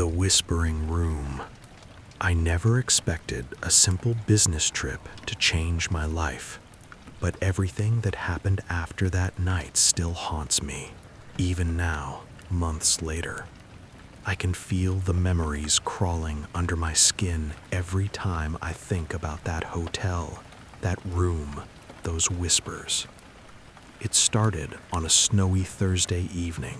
The Whispering Room. I never expected a simple business trip to change my life, but everything that happened after that night still haunts me, even now, months later. I can feel the memories crawling under my skin every time I think about that hotel, that room, those whispers. It started on a snowy Thursday evening.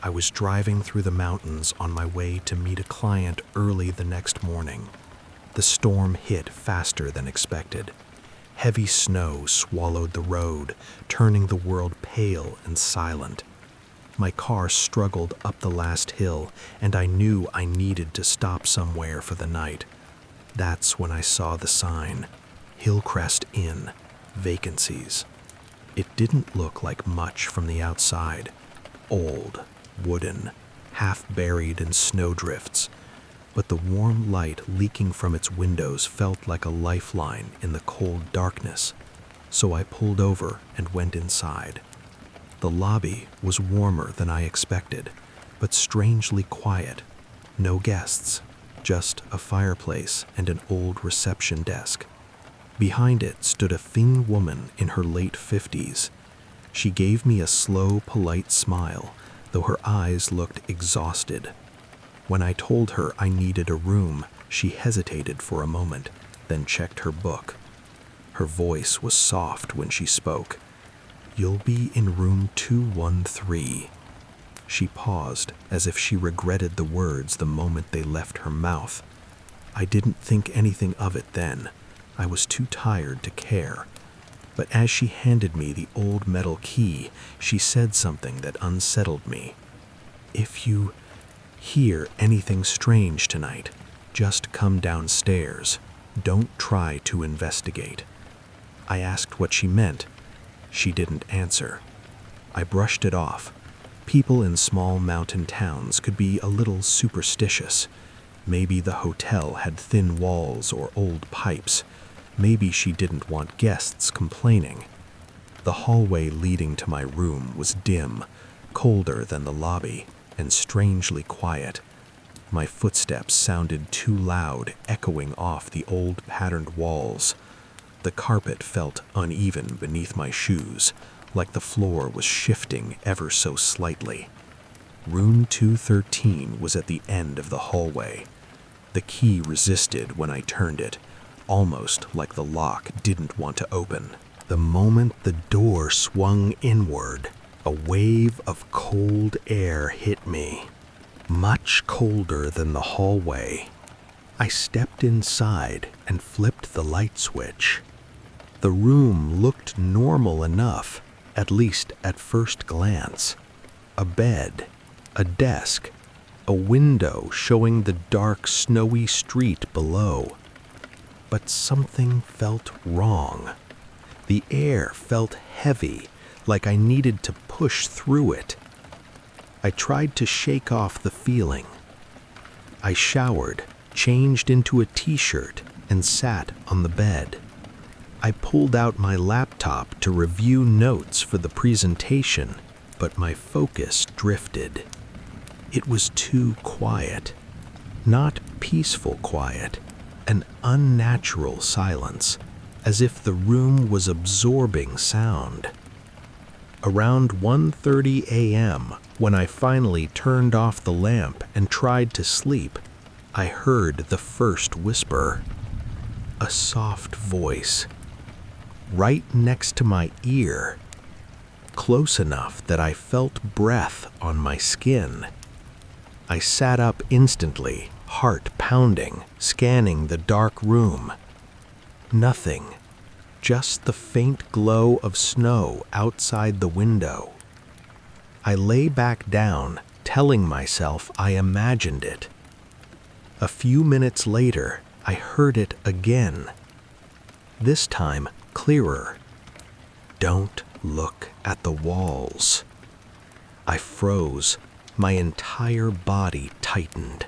I was driving through the mountains on my way to meet a client early the next morning. The storm hit faster than expected. Heavy snow swallowed the road, turning the world pale and silent. My car struggled up the last hill, and I knew I needed to stop somewhere for the night. That's when I saw the sign, Hillcrest Inn, vacancies. It didn't look like much from the outside. Old, wooden, half buried in snowdrifts, but the warm light leaking from its windows felt like a lifeline in the cold darkness, so I pulled over and went inside. The lobby was warmer than I expected, but strangely quiet. No guests, just a fireplace and an old reception desk. Behind it stood a thin woman in her late 50s. She gave me a slow, polite smile, though her eyes looked exhausted. When I told her I needed a room, she hesitated for a moment, then checked her book. Her voice was soft when she spoke. "You'll be in room 213. She paused, as if she regretted the words the moment they left her mouth. I didn't think anything of it then. I was too tired to care. But as she handed me the old metal key, she said something that unsettled me. "If you hear anything strange tonight, just come downstairs. Don't try to investigate." I asked what she meant. She didn't answer. I brushed it off. People in small mountain towns could be a little superstitious. Maybe the hotel had thin walls or old pipes. Maybe she didn't want guests complaining. The hallway leading to my room was dim, colder than the lobby, and strangely quiet. My footsteps sounded too loud, echoing off the old patterned walls. The carpet felt uneven beneath my shoes, like the floor was shifting ever so slightly. Room 213 was at the end of the hallway. The key resisted when I turned it, almost like the lock didn't want to open. The moment the door swung inward, a wave of cold air hit me, much colder than the hallway. I stepped inside and flipped the light switch. The room looked normal enough, at least at first glance. A bed, a desk, a window showing the dark, snowy street below. But something felt wrong. The air felt heavy, like I needed to push through it. I tried to shake off the feeling. I showered, changed into a t-shirt, and sat on the bed. I pulled out my laptop to review notes for the presentation, but my focus drifted. It was too quiet. Not peaceful quiet. An unnatural silence, as if the room was absorbing sound. Around 1:30 a.m., when I finally turned off the lamp and tried to sleep, I heard the first whisper. A soft voice, right next to my ear, close enough that I felt breath on my skin. I sat up instantly, heart pounding, scanning the dark room. Nothing, just the faint glow of snow outside the window. I lay back down, telling myself I imagined it. A few minutes later, I heard it again. This time, clearer. "Don't look at the walls." I froze. My entire body tightened.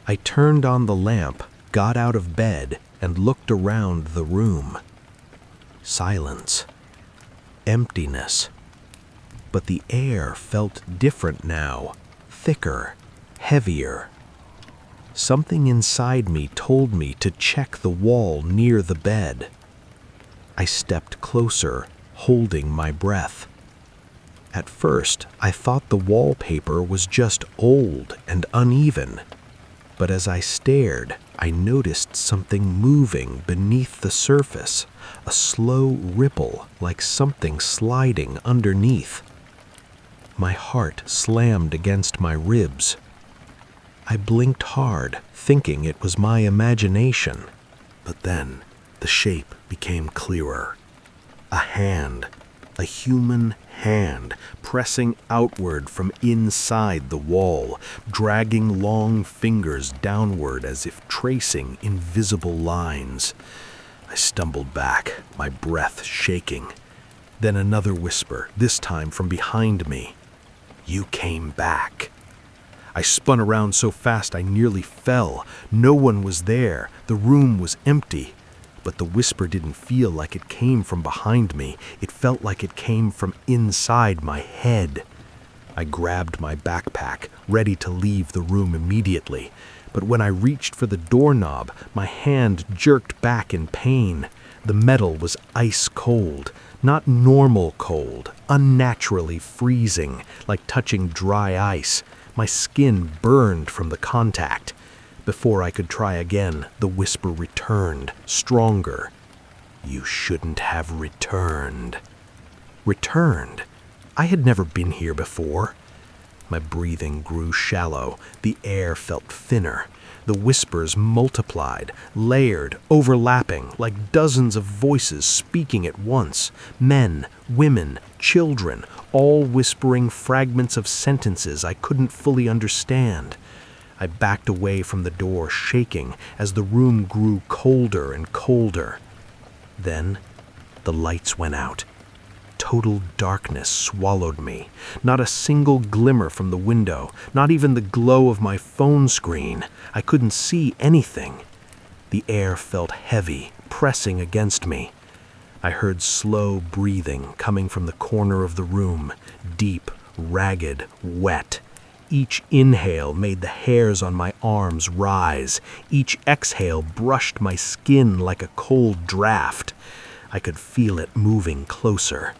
I turned on the lamp, got out of bed, and looked around the room. Silence. Emptiness. But the air felt different now, thicker, heavier, Something inside me told me to check the wall near the bed. I stepped closer, holding my breath. At first, I thought the wallpaper was just old and uneven, but as I stared, I noticed something moving beneath the surface, a slow ripple like something sliding underneath. My heart slammed against my ribs. I blinked hard, thinking it was my imagination, but then the shape became clearer. A hand, a human hand, pressing outward from inside the wall, dragging long fingers downward as if tracing invisible lines. I stumbled back, my breath shaking. Then another whisper, this time from behind me. "You came back." I spun around so fast I nearly fell. No one was there. The room was empty. But the whisper didn't feel like it came from behind me. It felt like it came from inside my head. I grabbed my backpack, ready to leave the room immediately. But when I reached for the doorknob, my hand jerked back in pain. The metal was ice cold, not normal cold, unnaturally freezing, like touching dry ice. My skin burned from the contact. Before I could try again, the whisper returned, stronger. "You shouldn't have returned." Returned? I had never been here before. My breathing grew shallow. The air felt thinner. The whispers multiplied, layered, overlapping, like dozens of voices speaking at once. Men, women, children, all whispering fragments of sentences I couldn't fully understand. I backed away from the door, shaking, as the room grew colder and colder. Then, the lights went out. Total darkness swallowed me. Not a single glimmer from the window, not even the glow of my phone screen. I couldn't see anything. The air felt heavy, pressing against me. I heard slow breathing coming from the corner of the room, deep, ragged, wet. Each inhale made the hairs on my arms rise. Each exhale brushed my skin like a cold draft. I could feel it moving closer.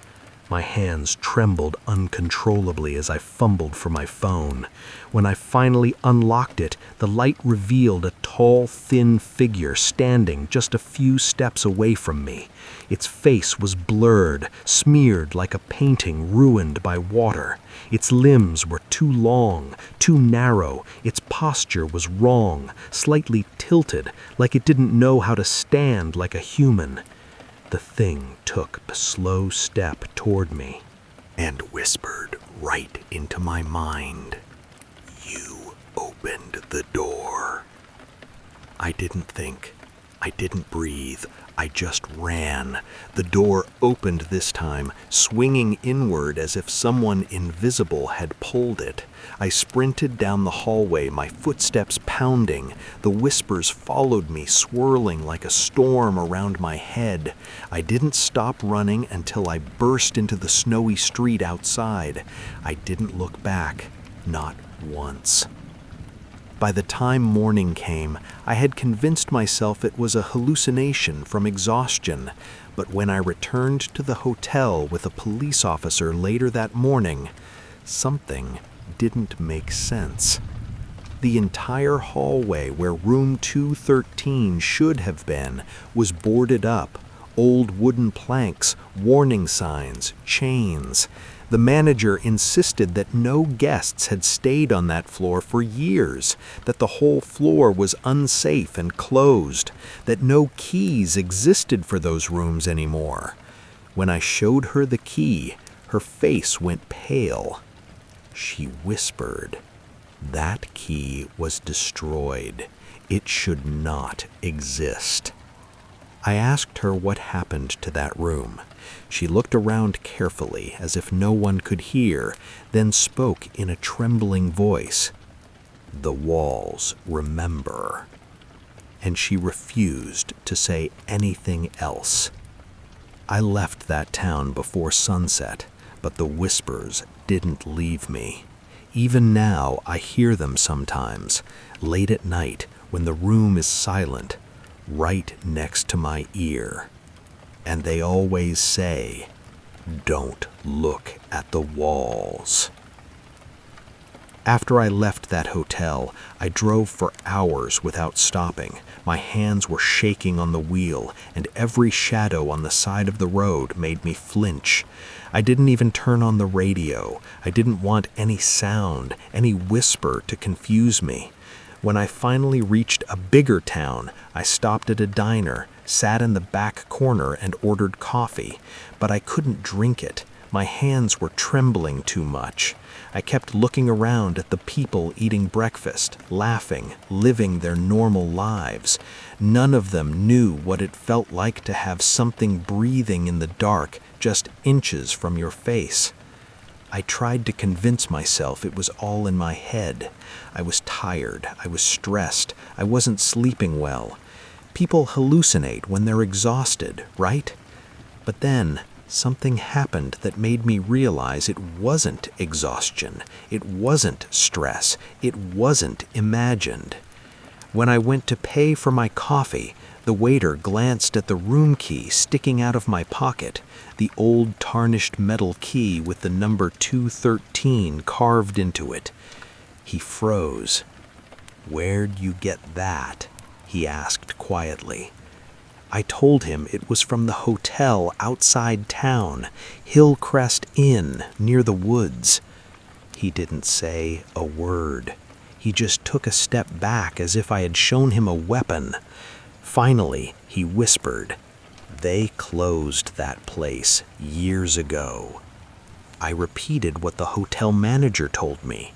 My hands trembled uncontrollably as I fumbled for my phone. When I finally unlocked it, the light revealed a tall, thin figure standing just a few steps away from me. Its face was blurred, smeared like a painting ruined by water. Its limbs were too long, too narrow. Its posture was wrong, slightly tilted, like it didn't know how to stand like a human. The thing took a slow step toward me and whispered right into my mind, "You opened the door." I didn't think. I didn't breathe. I just ran. The door opened this time, swinging inward as if someone invisible had pulled it. I sprinted down the hallway, my footsteps pounding. The whispers followed me, swirling like a storm around my head. I didn't stop running until I burst into the snowy street outside. I didn't look back, not once. By the time morning came, I had convinced myself it was a hallucination from exhaustion, but when I returned to the hotel with a police officer later that morning, something didn't make sense. The entire hallway where room 213 should have been was boarded up. Old wooden planks, warning signs, chains. The manager insisted that no guests had stayed on that floor for years, that the whole floor was unsafe and closed, that no keys existed for those rooms anymore. When I showed her the key, her face went pale. She whispered, "That key was destroyed. It should not exist." I asked her what happened to that room. She looked around carefully as if no one could hear, then spoke in a trembling voice. "The walls remember." And she refused to say anything else. I left that town before sunset, but the whispers didn't leave me. Even now, I hear them sometimes, late at night, when the room is silent, right next to my ear. And they always say, "Don't look at the walls." After I left that hotel, I drove for hours without stopping. My hands were shaking on the wheel, and every shadow on the side of the road made me flinch. I didn't even turn on the radio. I didn't want any sound, any whisper to confuse me. When I finally reached a bigger town, I stopped at a diner, sat in the back corner and ordered coffee, but I couldn't drink it. My hands were trembling too much. I kept looking around at the people eating breakfast, laughing, living their normal lives. None of them knew what it felt like to have something breathing in the dark just inches from your face. I tried to convince myself it was all in my head. I was tired, I was stressed, I wasn't sleeping well. People hallucinate when they're exhausted, right? But then, something happened that made me realize it wasn't exhaustion, it wasn't stress, it wasn't imagined. When I went to pay for my coffee, the waiter glanced at the room key sticking out of my pocket, the old tarnished metal key with the number 213 carved into it. He froze. "Where'd you get that?" he asked quietly. I told him it was from the hotel outside town, Hillcrest Inn, near the woods. He didn't say a word. He just took a step back as if I had shown him a weapon. Finally, he whispered, "They closed that place years ago." I repeated what the hotel manager told me.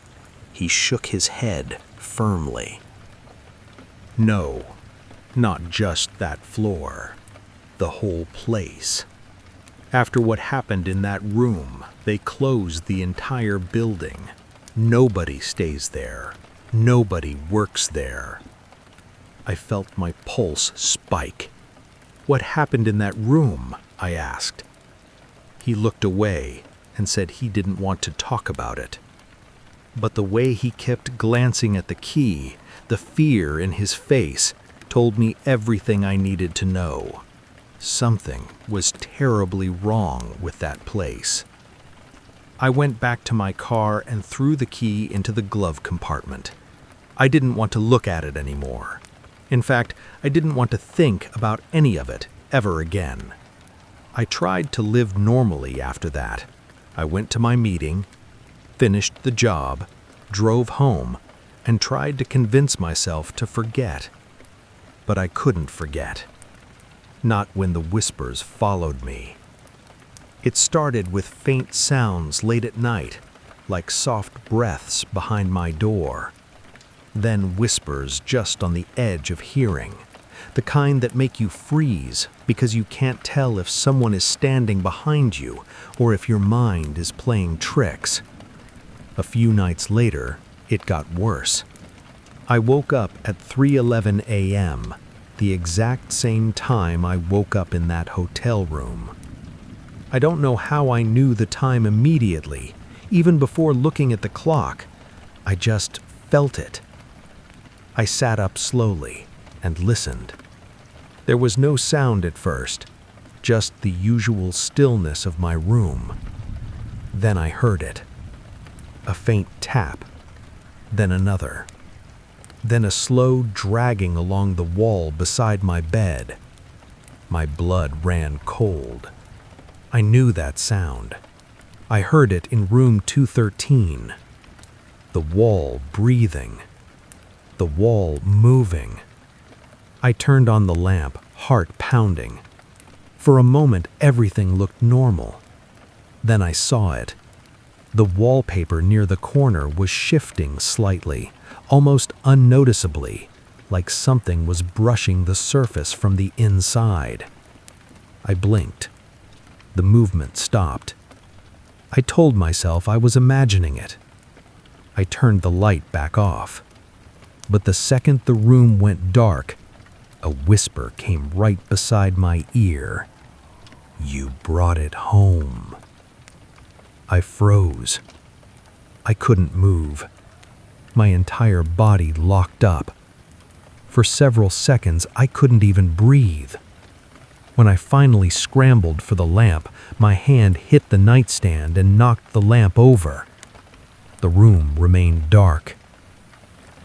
He shook his head firmly. "No. Not just that floor. The whole place. After what happened in that room, they closed the entire building. Nobody stays there. Nobody works there." I felt my pulse spike. "What happened in that room?" I asked. He looked away and said he didn't want to talk about it. But the way he kept glancing at the key, the fear in his face, told me everything I needed to know. Something was terribly wrong with that place. I went back to my car and threw the key into the glove compartment. I didn't want to look at it anymore. In fact, I didn't want to think about any of it ever again. I tried to live normally after that. I went to my meeting, finished the job, drove home, and tried to convince myself to forget. But I couldn't forget. Not when the whispers followed me. It started with faint sounds late at night, like soft breaths behind my door. Then whispers just on the edge of hearing, the kind that make you freeze because you can't tell if someone is standing behind you or if your mind is playing tricks. A few nights later, it got worse. I woke up at 3:11 a.m., the exact same time I woke up in that hotel room. I don't know how I knew the time immediately, even before looking at the clock. I just felt it. I sat up slowly and listened. There was no sound at first, just the usual stillness of my room. Then I heard it. A faint tap, then another. Then a slow dragging along the wall beside my bed. My blood ran cold. I knew that sound. I heard it in room 213. The wall breathing. The wall moving. I turned on the lamp, heart pounding. For a moment, everything looked normal. Then I saw it. The wallpaper near the corner was shifting slightly, almost unnoticeably, like something was brushing the surface from the inside. I blinked. The movement stopped. I told myself I was imagining it. I turned the light back off. But the second the room went dark, a whisper came right beside my ear. "You brought it home." I froze. I couldn't move. My entire body locked up. For several seconds, I couldn't even breathe. When I finally scrambled for the lamp, my hand hit the nightstand and knocked the lamp over. The room remained dark.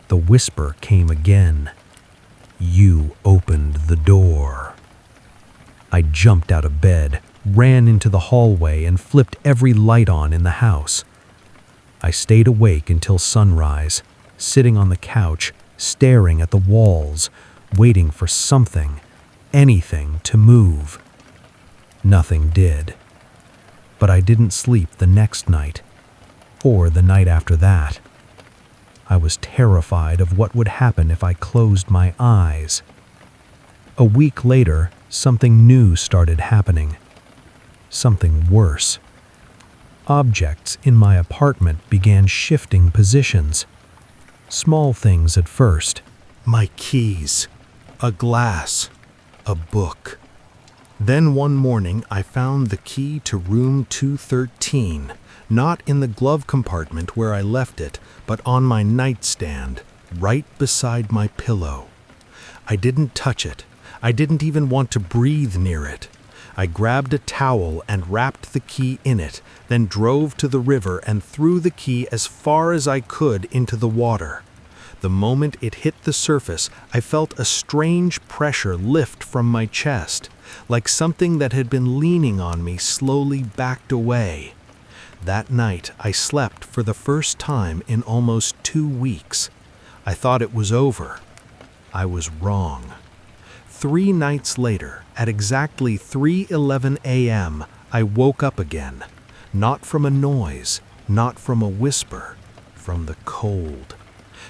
The whisper came again. "You opened the door." I jumped out of bed, ran into the hallway, and flipped every light on in the house. I stayed awake until sunrise, sitting on the couch, staring at the walls, waiting for something, anything to move. Nothing did. But I didn't sleep the next night, or the night after that. I was terrified of what would happen if I closed my eyes. A week later, something new started happening. Something worse. Objects in my apartment began shifting positions. Small things at first. My keys, a glass, a book. Then one morning I found the key to room 213, not in the glove compartment where I left it, but on my nightstand, right beside my pillow. I didn't touch it. I didn't even want to breathe near it. I grabbed a towel and wrapped the key in it, then drove to the river and threw the key as far as I could into the water. The moment it hit the surface, I felt a strange pressure lift from my chest, like something that had been leaning on me slowly backed away. That night, I slept for the first time in almost 2 weeks. I thought it was over. I was wrong. 3 nights later, at exactly 3:11 a.m., I woke up again, not from a noise, not from a whisper, from the cold.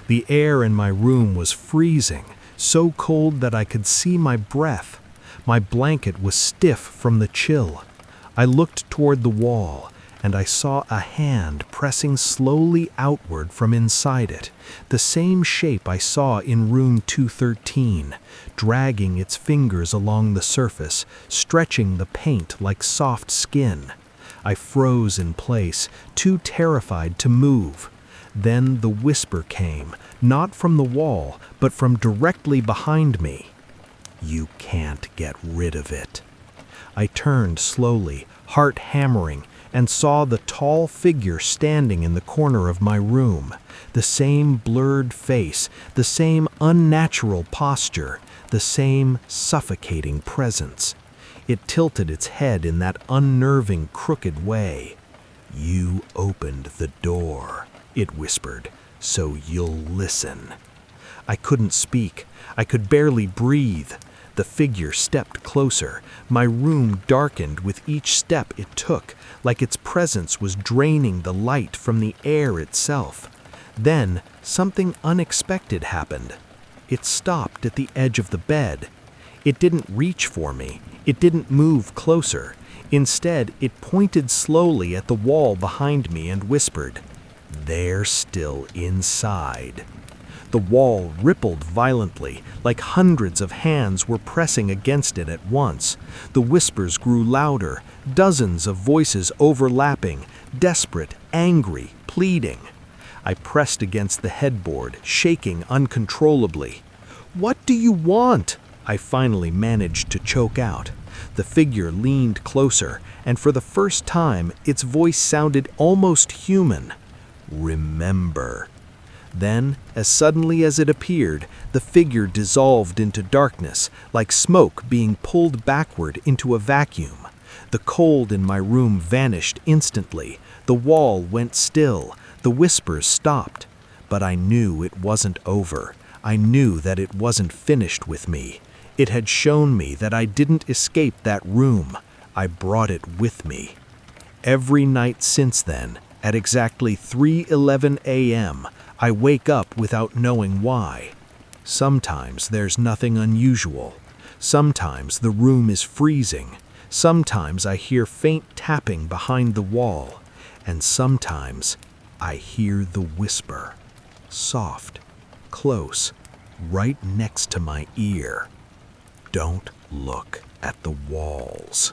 The air in my room was freezing, so cold that I could see my breath. My blanket was stiff from the chill. I looked toward the wall, and I saw a hand pressing slowly outward from inside it, the same shape I saw in room 213, dragging its fingers along the surface, stretching the paint like soft skin. I froze in place, too terrified to move. Then the whisper came, not from the wall, but from directly behind me. "You can't get rid of it." I turned slowly, heart hammering, and saw the tall figure standing in the corner of my room. The same blurred face, the same unnatural posture, the same suffocating presence. It tilted its head in that unnerving, crooked way. "You opened the door," it whispered, "so you'll listen." I couldn't speak. I could barely breathe. The figure stepped closer. My room darkened with each step it took, like its presence was draining the light from the air itself. Then something unexpected happened. It stopped at the edge of the bed. It didn't reach for me. It didn't move closer. Instead, it pointed slowly at the wall behind me and whispered, "They're still inside." The wall rippled violently, like hundreds of hands were pressing against it at once. The whispers grew louder, dozens of voices overlapping, desperate, angry, pleading. I pressed against the headboard, shaking uncontrollably. "What do you want?" I finally managed to choke out. The figure leaned closer, and for the first time, its voice sounded almost human. "Remember." Then, as suddenly as it appeared, the figure dissolved into darkness, like smoke being pulled backward into a vacuum. The cold in my room vanished instantly. The wall went still. The whispers stopped. But I knew it wasn't over. I knew that it wasn't finished with me. It had shown me that I didn't escape that room. I brought it with me. Every night since then, at exactly 3:11 a.m., I wake up without knowing why. Sometimes there's nothing unusual. Sometimes the room is freezing. Sometimes I hear faint tapping behind the wall. And sometimes I hear the whisper. Soft, close, right next to my ear. Don't look at the walls.